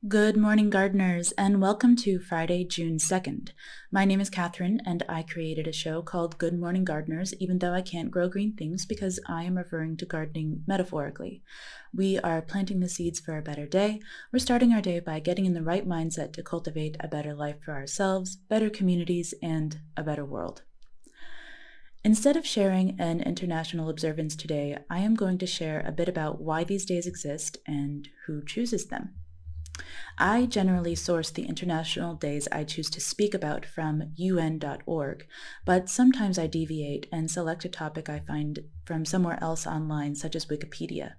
Good morning, gardeners, and welcome to Friday, June 2nd. My name is Catherine, and I created a show called Good Morning Gardeners, even though I can't grow green things because I am referring to gardening metaphorically. We are planting the seeds for a better day. We're starting our day by getting in the right mindset to cultivate a better life for ourselves, better communities, and a better world. Instead of sharing an international observance today, I am going to share a bit about why these days exist and who chooses them. I generally source the international days I choose to speak about from un.org, but sometimes I deviate and select a topic I find from somewhere else online, such as Wikipedia.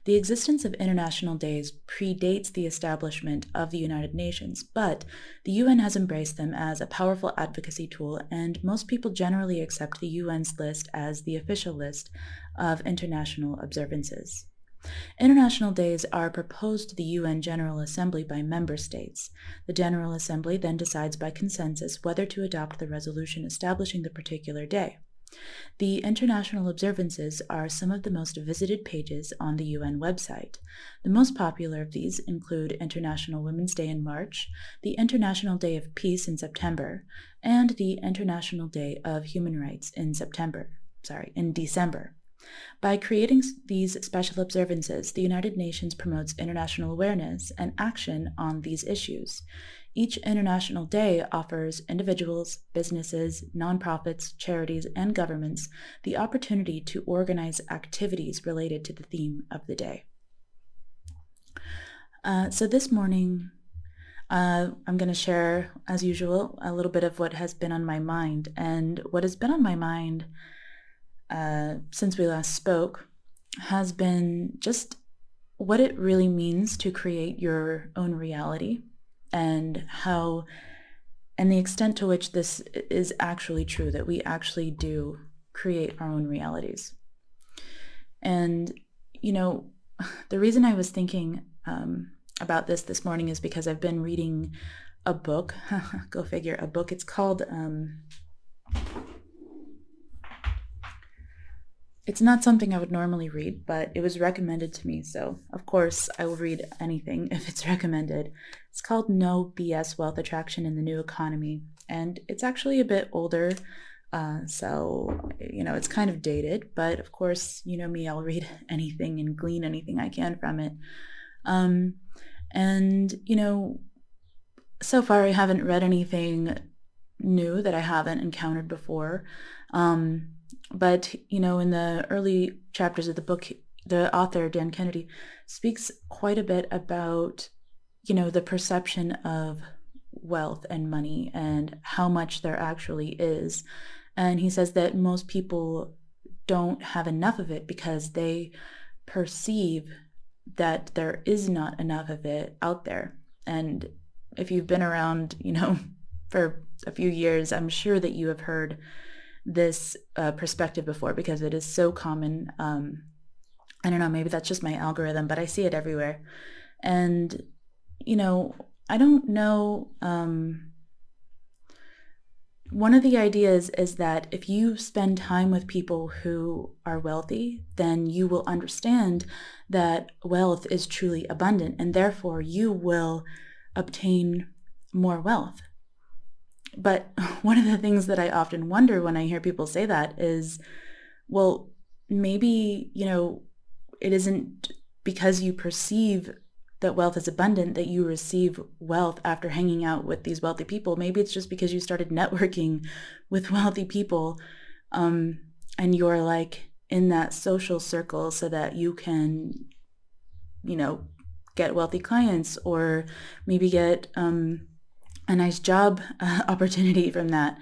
The existence of international days predates the establishment of the United Nations, but the UN has embraced them as a powerful advocacy tool, and most people generally accept the UN's list as the official list of international observances. International days are proposed to the UN General Assembly by member states. The General Assembly then decides by consensus whether to adopt the resolution establishing the particular day. The international observances are some of the most visited pages on the UN website. The most popular of these include International Women's Day in March, the International Day of Peace in September, and the International Day of Human Rights in December. By creating these special observances, the United Nations promotes international awareness and action on these issues. Each International Day offers individuals, businesses, nonprofits, charities, and governments the opportunity to organize activities related to the theme of the day. So this morning, I'm going to share, as usual, a little bit of what has been on my mind. And what has been on my mind since we last spoke has been just what it really means to create your own reality and the extent to which this is actually true, that we actually do create our own realities. And, the reason I was thinking about this morning is because I've been reading a book, go figure, a book. It's called, it's not something I would normally read, but it was recommended to me, so of course I will read anything if it's recommended. It's called No BS Wealth Attraction in the New Economy, and it's actually a bit older, so it's kind of dated, but of course, you know me, I'll read anything and glean anything I can from it. So far I haven't read anything new that I haven't encountered before. But, in the early chapters of the book, the author, Dan Kennedy, speaks quite a bit about, the perception of wealth and money and how much there actually is. And he says that most people don't have enough of it because they perceive that there is not enough of it out there. And if you've been around, for a few years, I'm sure that you have heard this perspective before because it is so common. I don't know, maybe that's just my algorithm, but I see it everywhere. And, I don't know. One of the ideas is that if you spend time with people who are wealthy, then you will understand that wealth is truly abundant, and therefore you will obtain more wealth. But one of the things that I often wonder when I hear people say that is, well, maybe, it isn't because you perceive that wealth is abundant that you receive wealth after hanging out with these wealthy people. Maybe it's just because you started networking with wealthy people, and you're like in that social circle so that you can, get wealthy clients or maybe get a nice job opportunity from that.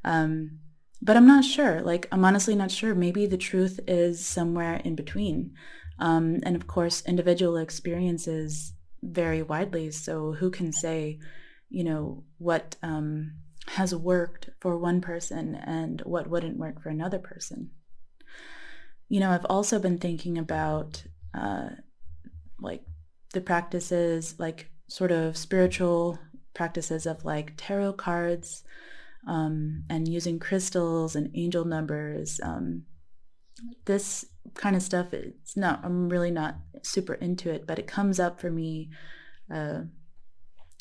But I'm not sure. I'm honestly not sure. Maybe the truth is somewhere in between. And of course, individual experiences vary widely. So who can say, what has worked for one person and what wouldn't work for another person? I've also been thinking about the practices, sort of spiritual practices of tarot cards and using crystals and angel numbers. This kind of stuff, I'm really not super into it, but it comes up for me on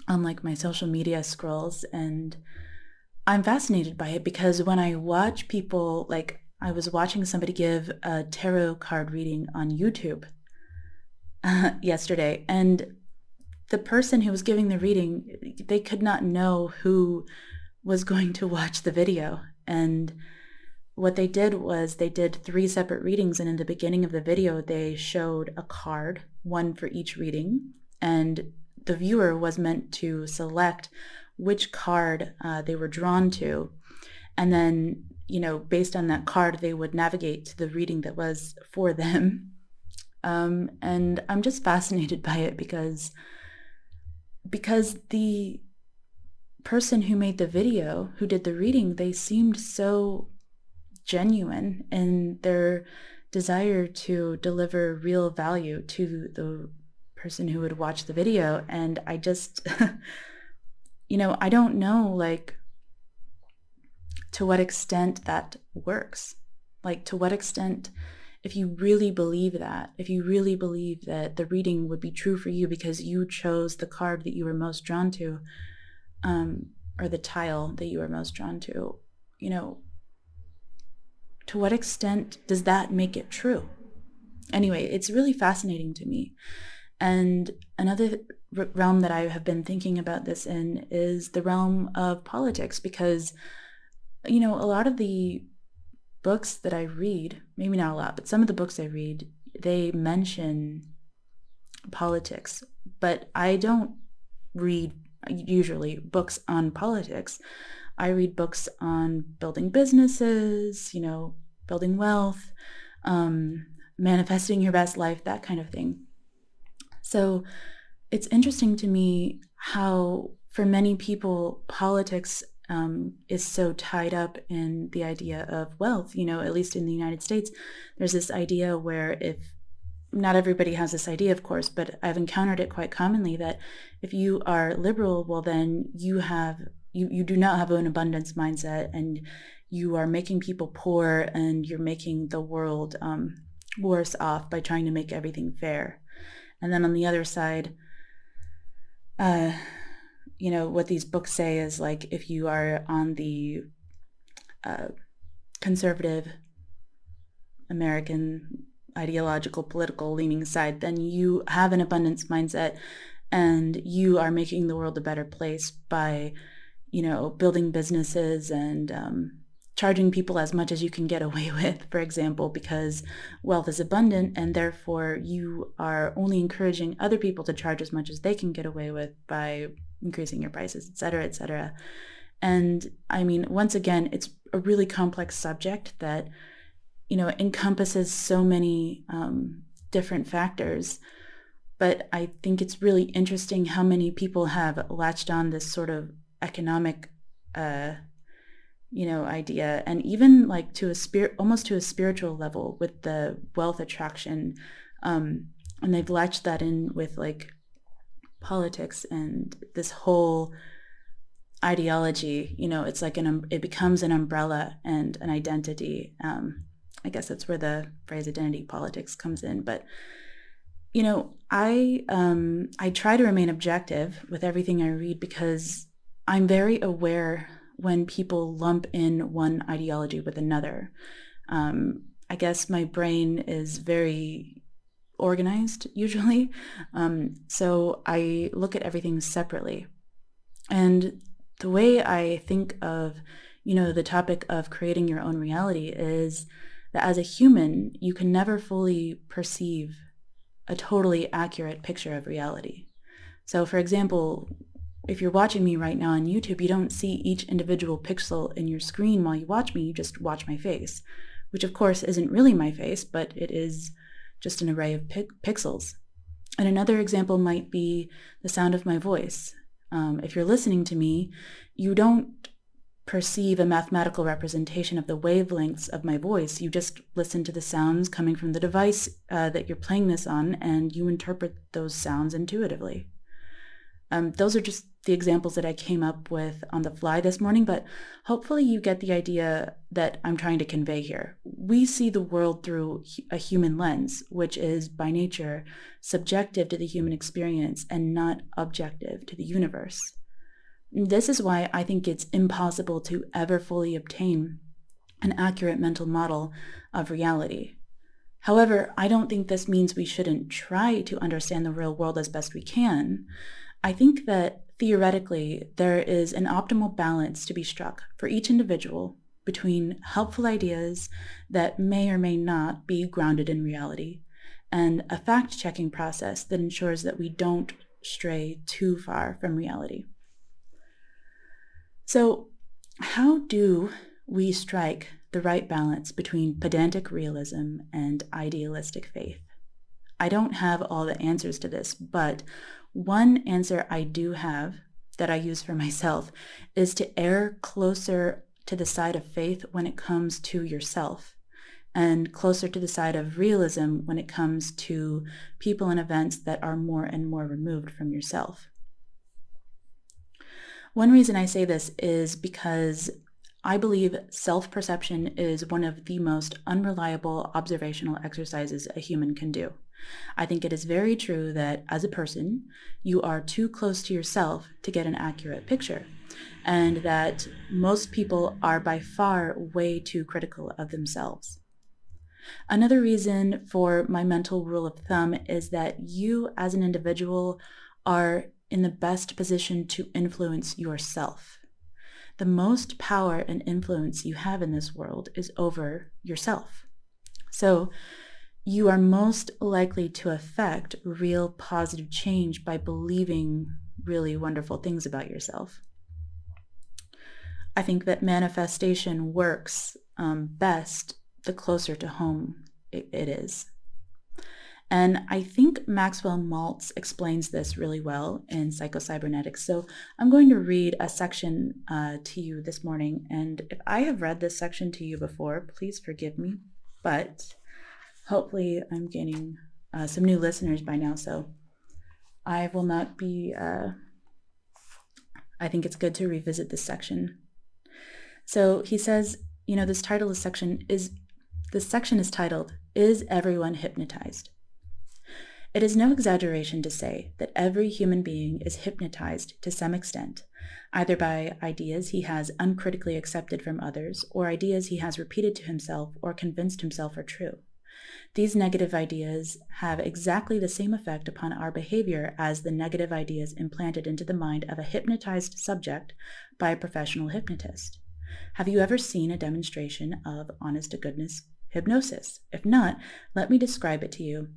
like my social media scrolls, and I'm fascinated by it because when I watch people, like I was watching somebody give a tarot card reading on YouTube yesterday, and the person who was giving the reading, they could not know who was going to watch the video. And what they did was they did 3 separate readings, and in the beginning of the video they showed a card, one for each reading, and the viewer was meant to select which card they were drawn to, and then, you know, based on that card they would navigate to the reading that was for them. And I'm just fascinated by it because the person who made the video, who did the reading, they seemed so genuine in their desire to deliver real value to the person who would watch the video. And I just, you know, I don't know, like, to what extent that works. Like, to what extent, if you really believe that, if you really believe that the reading would be true for you because you chose the card that you were most drawn to, or the tile that you were most drawn to, you know, to what extent does that make it true? Anyway, it's really fascinating to me. And another realm that I have been thinking about this in is the realm of politics, because, you know, a lot of the books that I read, maybe not a lot, but some of the books I read, they mention politics, but I don't read usually books on politics. I read books on building businesses, you know, building wealth, manifesting your best life, that kind of thing. So it's interesting to me how, for many people, politics is so tied up in the idea of wealth. You know, at least in the United States, there's this idea where, if not everybody has this idea, of course, but I've encountered it quite commonly, that if you are liberal, well, then you do not have an abundance mindset, and you are making people poor, and you're making the world worse off by trying to make everything fair. And then on the other side, you know, what these books say is, like, if you are on the conservative American ideological political leaning side, then you have an abundance mindset and you are making the world a better place by, you know, building businesses and charging people as much as you can get away with, for example, because wealth is abundant, and therefore you are only encouraging other people to charge as much as they can get away with by increasing your prices, et cetera, et cetera. And I mean, once again, it's a really complex subject that, you know, encompasses so many different factors. But I think it's really interesting how many people have latched on this sort of economic, you know, idea, and even like to almost to a spiritual level with the wealth attraction, and they've latched that in with like politics and this whole ideology. You know, it's like it becomes an umbrella and an identity. I guess that's where the phrase identity politics comes in. But, you know, I try to remain objective with everything I read, because I'm very aware when people lump in one ideology with another. I guess my brain is very organized usually. So I look at everything separately. And the way I think of, you know, the topic of creating your own reality is that as a human, you can never fully perceive a totally accurate picture of reality. So for example, if you're watching me right now on YouTube, you don't see each individual pixel in your screen while you watch me, you just watch my face, which of course isn't really my face, but it is just an array of pixels. And another example might be the sound of my voice. If you're listening to me, you don't perceive a mathematical representation of the wavelengths of my voice. You just listen to the sounds coming from the device that you're playing this on, and you interpret those sounds intuitively. Those are just the examples that I came up with on the fly this morning, but hopefully you get the idea that I'm trying to convey here. We see the world through a human lens, which is by nature subjective to the human experience and not objective to the universe. This is why I think it's impossible to ever fully obtain an accurate mental model of reality. However, I don't think this means we shouldn't try to understand the real world as best we can. I think that theoretically, there is an optimal balance to be struck for each individual between helpful ideas that may or may not be grounded in reality and a fact-checking process that ensures that we don't stray too far from reality. So, how do we strike the right balance between pedantic realism and idealistic faith? I don't have all the answers to this, but one answer I do have that I use for myself is to err closer to the side of faith when it comes to yourself, and closer to the side of realism when it comes to people and events that are more and more removed from yourself. One reason I say this is because I believe self-perception is one of the most unreliable observational exercises a human can do. I think it is very true that as a person, you are too close to yourself to get an accurate picture, and that most people are by far way too critical of themselves. Another reason for my mental rule of thumb is that you as an individual are in the best position to influence yourself. The most power and influence you have in this world is over yourself. So you are most likely to affect real positive change by believing really wonderful things about yourself. I think that manifestation works best the closer to home it is. And I think Maxwell Maltz explains this really well in Psycho-Cybernetics. So I'm going to read a section to you this morning. And if I have read this section to you before, please forgive me. But hopefully I'm gaining some new listeners by now. So I will not be, I think it's good to revisit this section. So he says, this section is titled, "Is Everyone Hypnotized?" It is no exaggeration to say that every human being is hypnotized to some extent, either by ideas he has uncritically accepted from others, or ideas he has repeated to himself or convinced himself are true. These negative ideas have exactly the same effect upon our behavior as the negative ideas implanted into the mind of a hypnotized subject by a professional hypnotist. Have you ever seen a demonstration of honest-to-goodness hypnosis? If not, let me describe it to you.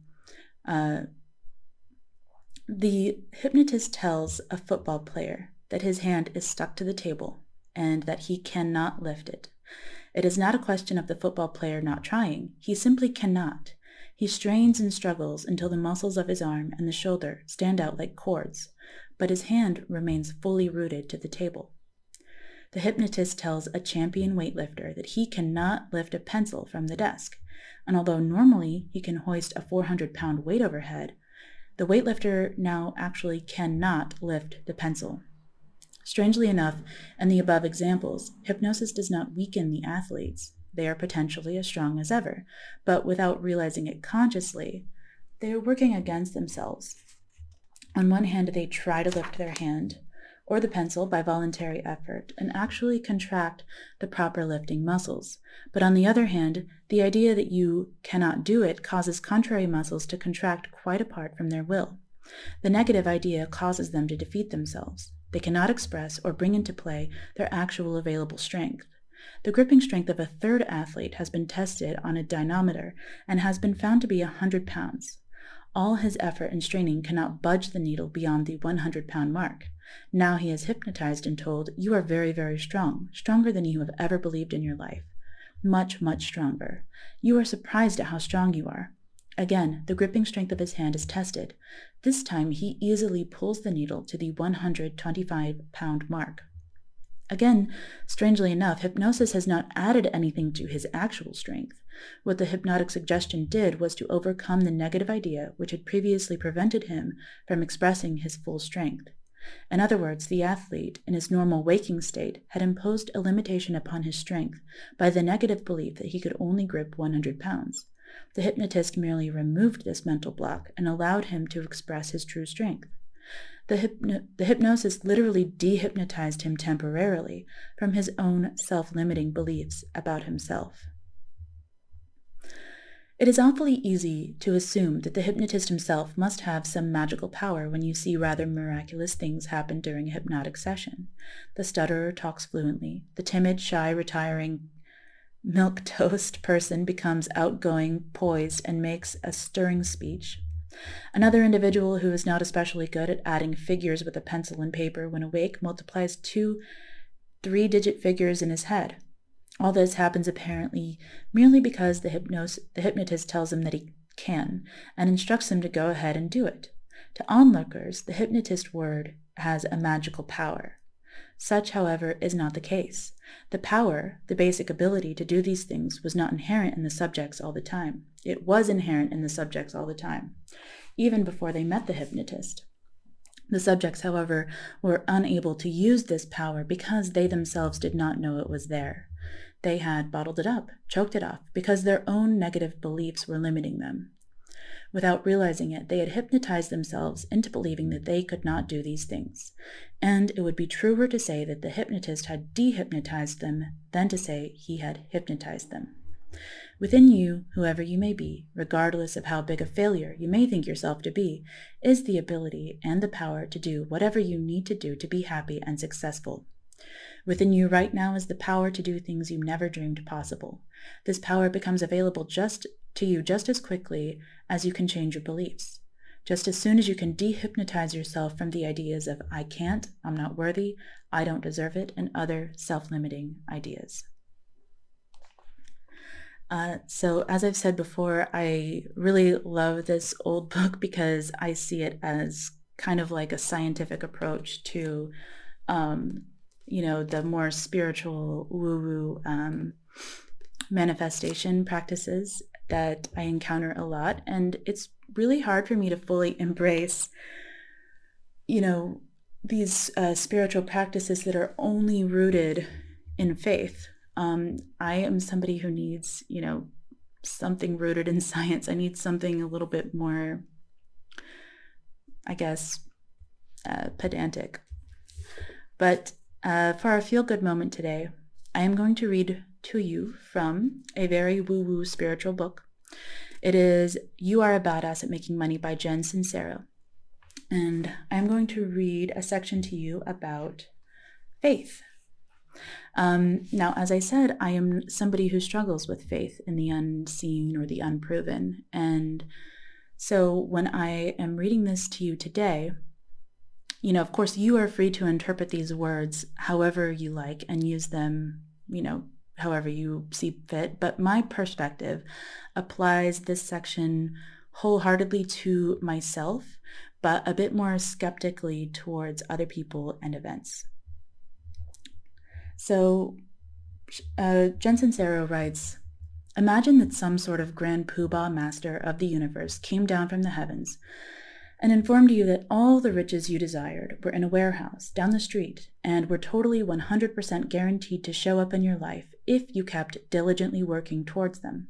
The hypnotist tells a football player that his hand is stuck to the table and that he cannot lift it. It is not a question of the football player not trying. He simply cannot. He strains and struggles until the muscles of his arm and the shoulder stand out like cords, but his hand remains fully rooted to the table. The hypnotist tells a champion weightlifter that he cannot lift a pencil from the desk, and although normally he can hoist a 400-pound weight overhead, the weightlifter now actually cannot lift the pencil. Strangely enough, in the above examples, hypnosis does not weaken the athletes. They are potentially as strong as ever, but without realizing it consciously, they are working against themselves. On one hand, they try to lift their hand or the pencil by voluntary effort and actually contract the proper lifting muscles. But on the other hand, the idea that you cannot do it causes contrary muscles to contract quite apart from their will. The negative idea causes them to defeat themselves. They cannot express or bring into play their actual available strength. The gripping strength of a third athlete has been tested on a dynamometer and has been found to be 100 pounds. All his effort and straining cannot budge the needle beyond the 100-pound mark. Now he is hypnotized and told, "You are very, very strong, stronger than you have ever believed in your life. Much, much stronger. You are surprised at how strong you are." Again, the gripping strength of his hand is tested. This time he easily pulls the needle to the 125-pound mark. Again, strangely enough, hypnosis has not added anything to his actual strength. What the hypnotic suggestion did was to overcome the negative idea which had previously prevented him from expressing his full strength. In other words, the athlete, in his normal waking state, had imposed a limitation upon his strength by the negative belief that he could only grip 100 pounds. The hypnotist merely removed this mental block and allowed him to express his true strength. The hypnosis literally dehypnotized him temporarily from his own self-limiting beliefs about himself. It is awfully easy to assume that the hypnotist himself must have some magical power when you see rather miraculous things happen during a hypnotic session. The stutterer talks fluently. The timid, shy, retiring, milquetoast person becomes outgoing, poised, and makes a stirring speech. Another individual who is not especially good at adding figures with a pencil and paper when awake multiplies 2 3-digit figures in his head. All this happens apparently merely because the hypnotist tells him that he can and instructs him to go ahead and do it. To onlookers, the hypnotist word has a magical power. Such, however, is not the case. The power, the basic ability to do these things, was not inherent in the subjects all the time. It was inherent in the subjects all the time, even before they met the hypnotist. The subjects, however, were unable to use this power because they themselves did not know it was there. They had bottled it up, choked it off, because their own negative beliefs were limiting them. Without realizing it, they had hypnotized themselves into believing that they could not do these things. And it would be truer to say that the hypnotist had dehypnotized them than to say he had hypnotized them. Within you, whoever you may be, regardless of how big a failure you may think yourself to be, is the ability and the power to do whatever you need to do to be happy and successful. Within you right now is the power to do things you never dreamed possible. This power becomes available to you just as quickly as you can change your beliefs. Just as soon as you can dehypnotize yourself from the ideas of I can't, I'm not worthy, I don't deserve it, and other self-limiting ideas. So as I've said before, I really love this old book because I see it as kind of like a scientific approach to the more spiritual woo-woo manifestation practices that I encounter a lot. And it's really hard for me to fully embrace, these spiritual practices that are only rooted in faith. I am somebody who needs, something rooted in science. I need something a little bit more, I guess, pedantic. But for our feel-good moment today, I am going to read to you from a very woo-woo spiritual book. It is You Are a Badass at Making Money by Jen Sincero. And I'm going to read a section to you about faith. Now, as I said, I am somebody who struggles with faith in the unseen or the unproven. And so when I am reading this to you today, of course, you are free to interpret these words however you like and use them, however you see fit. But my perspective applies this section wholeheartedly to myself, but a bit more skeptically towards other people and events. So Jen Sincero writes, imagine that some sort of grand poobah master of the universe came down from the heavens and informed you that all the riches you desired were in a warehouse down the street and were totally 100% guaranteed to show up in your life if you kept diligently working towards them.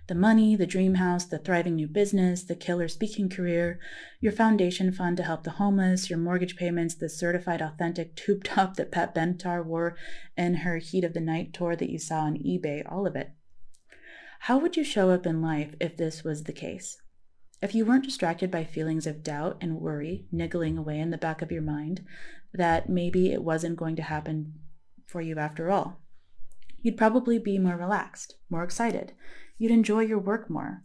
The money, the dream house, the thriving new business, the killer speaking career, your foundation fund to help the homeless, your mortgage payments, the certified authentic tube top that Pat Benatar wore in her Heat of the Night tour that you saw on eBay, all of it. How would you show up in life if this was the case? If you weren't distracted by feelings of doubt and worry niggling away in the back of your mind that maybe it wasn't going to happen for you after all, you'd probably be more relaxed, more excited. You'd enjoy your work more.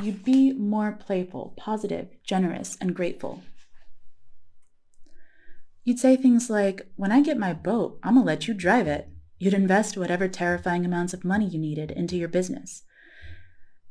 You'd be more playful, positive, generous, and grateful. You'd say things like, when I get my boat, I'm gonna let you drive it. You'd invest whatever terrifying amounts of money you needed into your business.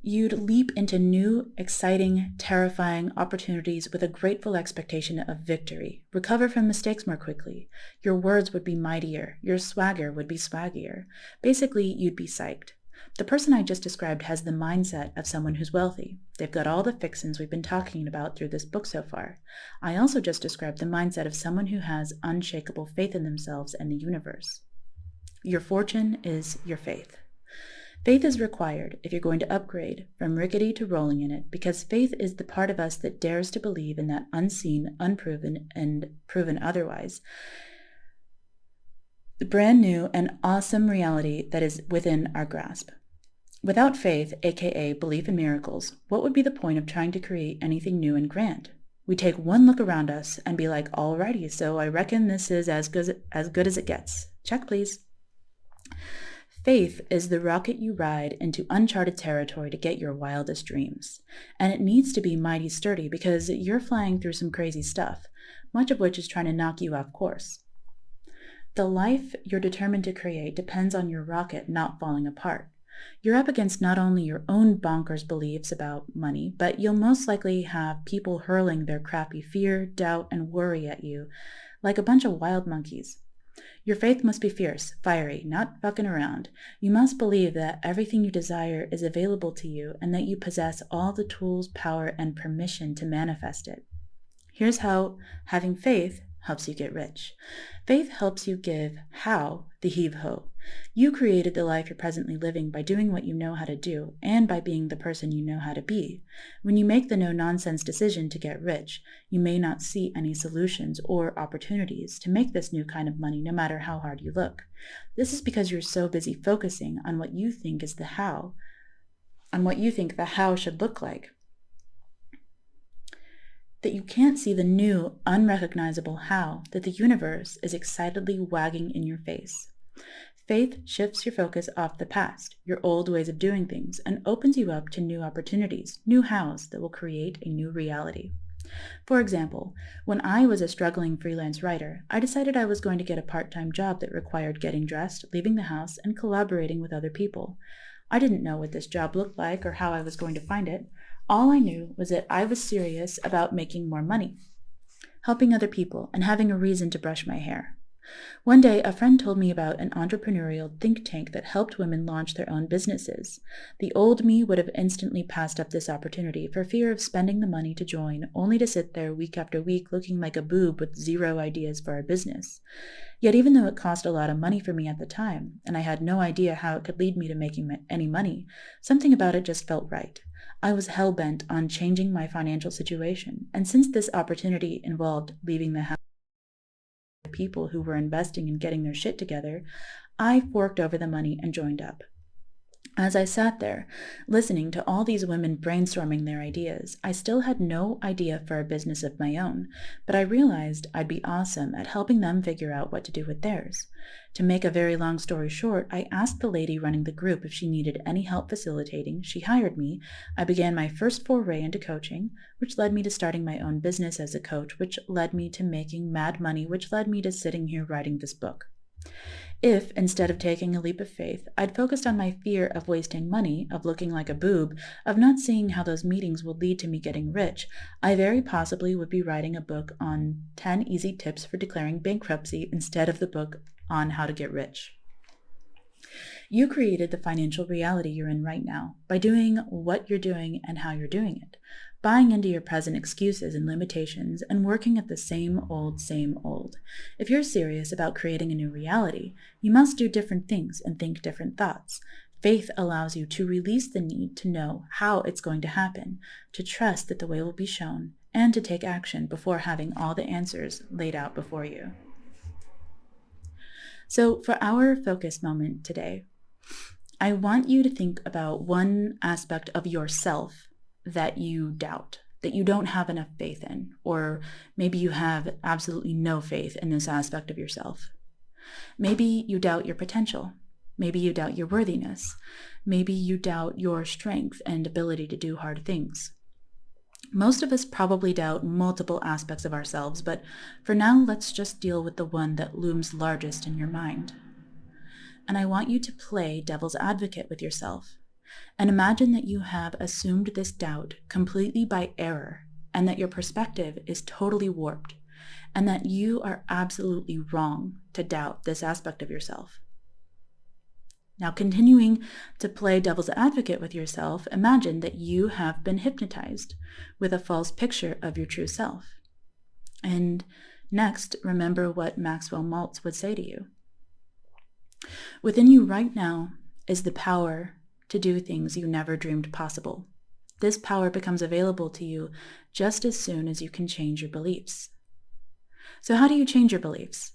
You'd leap into new, exciting, terrifying opportunities with a grateful expectation of victory, recover from mistakes more quickly. Your words would be mightier. Your swagger would be swaggier. Basically, you'd be psyched. The person I just described has the mindset of someone who's wealthy. They've got all the fixins we've been talking about through this book so far. I also just described the mindset of someone who has unshakable faith in themselves and the universe. Your fortune is your faith. Faith is required if you're going to upgrade from rickety to rolling in it, because faith is the part of us that dares to believe in that unseen, unproven, and proven otherwise, the brand new and awesome reality that is within our grasp. Without faith, aka belief in miracles, what would be the point of trying to create anything new and grand? We take one look around us and be like, alrighty, so I reckon this is as good as it gets. Check, please. Faith is the rocket you ride into uncharted territory to get your wildest dreams. And it needs to be mighty sturdy because you're flying through some crazy stuff, much of which is trying to knock you off course. The life you're determined to create depends on your rocket not falling apart. You're up against not only your own bonkers beliefs about money, but you'll most likely have people hurling their crappy fear, doubt, and worry at you like a bunch of wild monkeys. Your faith must be fierce, fiery, not fucking around. You must believe that everything you desire is available to you and that you possess all the tools, power, and permission to manifest it. Here's how having faith helps you get rich. Faith helps you give how the heave-ho. You created the life you're presently living by doing what you know how to do and by being the person you know how to be. When you make the no-nonsense decision to get rich, you may not see any solutions or opportunities to make this new kind of money no matter how hard you look. This is because you're so busy focusing on what you think is the how, on what you think the how should look like, that you can't see the new, unrecognizable how that the universe is excitedly wagging in your face. Faith shifts your focus off the past, your old ways of doing things, and opens you up to new opportunities, new hows that will create a new reality. For example, when I was a struggling freelance writer, I decided I was going to get a part-time job that required getting dressed, leaving the house, and collaborating with other people. I didn't know what this job looked like or how I was going to find it. All I knew was that I was serious about making more money, helping other people, and having a reason to brush my hair. One day, a friend told me about an entrepreneurial think tank that helped women launch their own businesses. The old me would have instantly passed up this opportunity for fear of spending the money to join, only to sit there week after week looking like a boob with zero ideas for a business. Yet even though it cost a lot of money for me at the time, and I had no idea how it could lead me to making any money, something about it just felt right. I was hell-bent on changing my financial situation, and since this opportunity involved leaving the house with people who were investing and getting their shit together, I forked over the money and joined up. As I sat there, listening to all these women brainstorming their ideas, I still had no idea for a business of my own, but I realized I'd be awesome at helping them figure out what to do with theirs. To make a very long story short, I asked the lady running the group if she needed any help facilitating. She hired me. I began my first foray into coaching, which led me to starting my own business as a coach, which led me to making mad money, which led me to sitting here writing this book. If, instead of taking a leap of faith, I'd focused on my fear of wasting money, of looking like a boob, of not seeing how those meetings would lead to me getting rich, I very possibly would be writing a book on 10 easy tips for declaring bankruptcy instead of the book on how to get rich. You created the financial reality you're in right now by doing what you're doing and how you're doing it, buying into your present excuses and limitations, and working at the same old, same old. If you're serious about creating a new reality, you must do different things and think different thoughts. Faith allows you to release the need to know how it's going to happen, to trust that the way will be shown, and to take action before having all the answers laid out before you. So for our focus moment today, I want you to think about one aspect of yourself that you doubt, that you don't have enough faith in, or maybe you have absolutely no faith in this aspect of yourself. Maybe you doubt your potential. Maybe you doubt your worthiness. Maybe you doubt your strength and ability to do hard things. Most of us probably doubt multiple aspects of ourselves, but for now, let's just deal with the one that looms largest in your mind. And I want you to play devil's advocate with yourself. And imagine that you have assumed this doubt completely by error, and that your perspective is totally warped, and that you are absolutely wrong to doubt this aspect of yourself. Now, continuing to play devil's advocate with yourself, imagine that you have been hypnotized with a false picture of your true self. And next, remember what Maxwell Maltz would say to you. Within you right now is the power to do things you never dreamed possible. This power becomes available to you just as soon as you can change your beliefs. So how do you change your beliefs?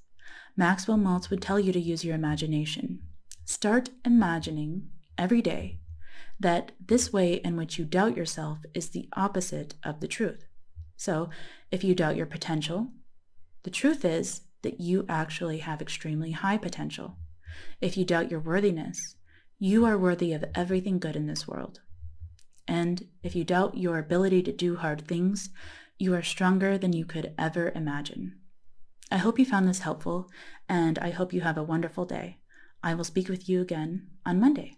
Maxwell Maltz would tell you to use your imagination. Start imagining every day that this way in which you doubt yourself is the opposite of the truth. So if you doubt your potential, the truth is that you actually have extremely high potential. If you doubt your worthiness, you are worthy of everything good in this world. And if you doubt your ability to do hard things, you are stronger than you could ever imagine. I hope you found this helpful, and I hope you have a wonderful day. I will speak with you again on Monday.